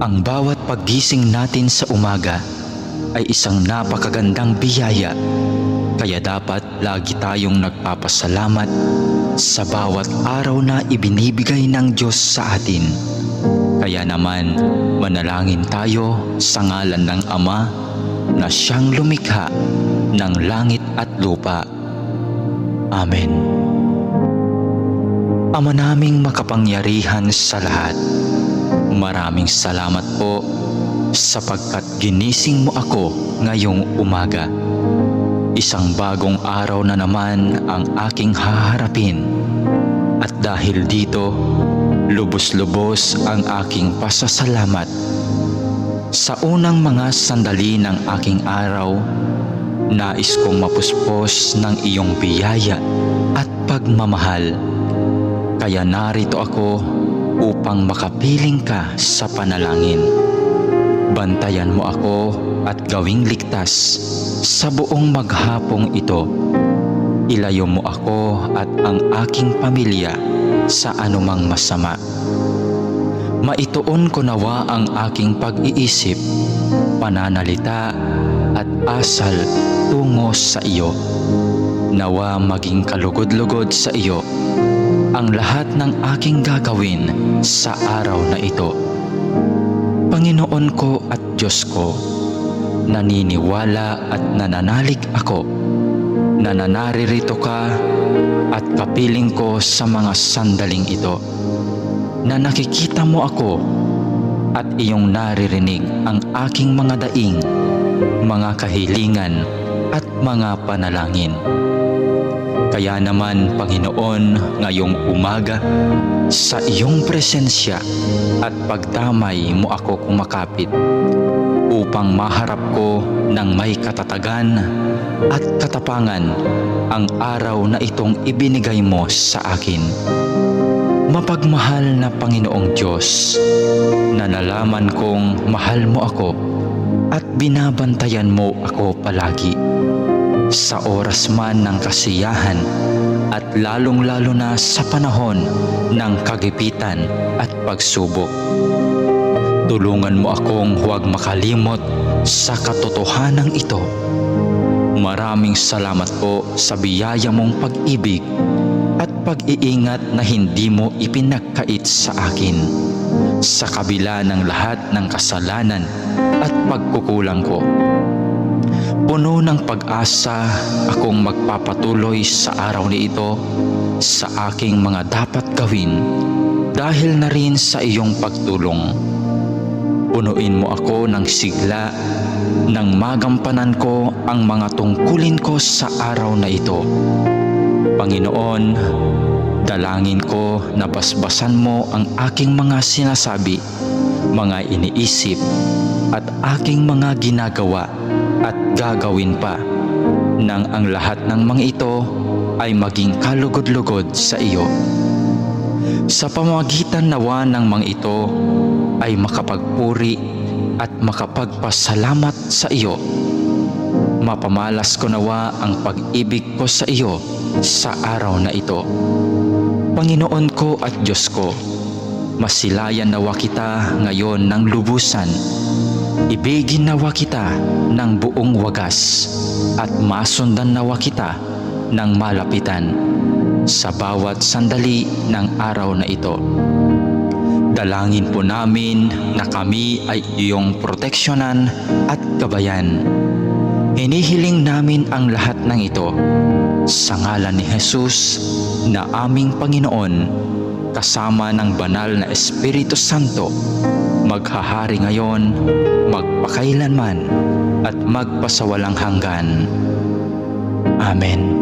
Ang bawat paggising natin sa umaga ay isang napakagandang biyaya, kaya dapat lagi tayong nagpapasalamat sa bawat araw na ibinibigay ng Diyos sa atin. Kaya naman, manalangin tayo sa ngalan ng Ama na siyang lumikha ng langit at lupa. Amen. Ama naming makapangyarihan sa lahat, maraming salamat po sapagkat ginising mo ako ngayong umaga. Isang bagong araw na naman ang aking haharapin. At dahil dito, lubos-lubos ang aking pasasalamat. Sa unang mga sandali ng aking araw, nais kong mapuspos ng iyong biyaya at pagmamahal. Kaya narito ako upang makapiling ka sa panalangin. Bantayan mo ako at gawing ligtas sa buong maghapong ito. Ilayo mo ako at ang aking pamilya sa anumang masama. Maituon ko nawa ang aking pag-iisip, pananalita at asal tungo sa iyo. Nawa maging kalugod-lugod sa iyo ang lahat ng aking gagawin sa araw na ito. Panginoon ko at Diyos ko, naniniwala at nananalig ako na naririto ka at kapiling ko sa mga sandaling ito, na nakikita mo ako at iyong naririnig ang aking mga daing, mga kahilingan at mga panalangin. Kaya naman, Panginoon, ngayong umaga, sa iyong presensya at pagdamay mo ako kumakapit upang maharap ko ng may katatagan at katapangan ang araw na itong ibinigay mo sa akin. Mapagmahal na Panginoong Diyos, na nalaman kong mahal mo ako at binabantayan mo ako palagi. Sa oras man ng kasiyahan at lalong-lalo na sa panahon ng kagipitan at pagsubok. Tulungan mo akong huwag makalimot sa katotohanan ito. Maraming salamat po sa biyaya mong pag-ibig at pag-iingat na hindi mo ipinagkait sa akin, sa kabila ng lahat ng kasalanan at pagkukulang ko. Puno ng pag-asa akong magpapatuloy sa araw na ito sa aking mga dapat gawin dahil na rin sa iyong pagtulong. Punuin mo ako ng sigla nang magampanan ko ang mga tungkulin ko sa araw na ito. Panginoon, dalangin ko na basbasan mo ang aking mga sinasabi, mga iniisip at aking mga ginagawa at gagawin pa, nang ang lahat ng mga ito ay maging kalugod-lugod sa iyo. Sa pamamagitan nawa ng mga ito ay makapagpuri at makapagpasalamat sa iyo. Mapamalas ko nawa ang pag-ibig ko sa iyo sa araw na ito. Panginoon ko at Diyos ko, masilayan nawa kita ngayon ng lubusan. Ibigin nawa kita ng buong wagas at masundan nawa kita ng malapitan sa bawat sandali ng araw na ito. Dalangin po namin na kami ay iyong proteksyonan at gabayan. Hinihiling namin ang lahat ng ito sa ngalan ni Jesus na aming Panginoon, kasama ng banal na Espiritu Santo, maghahari ngayon, magpakailanman at magpasawalang hanggan. Amen.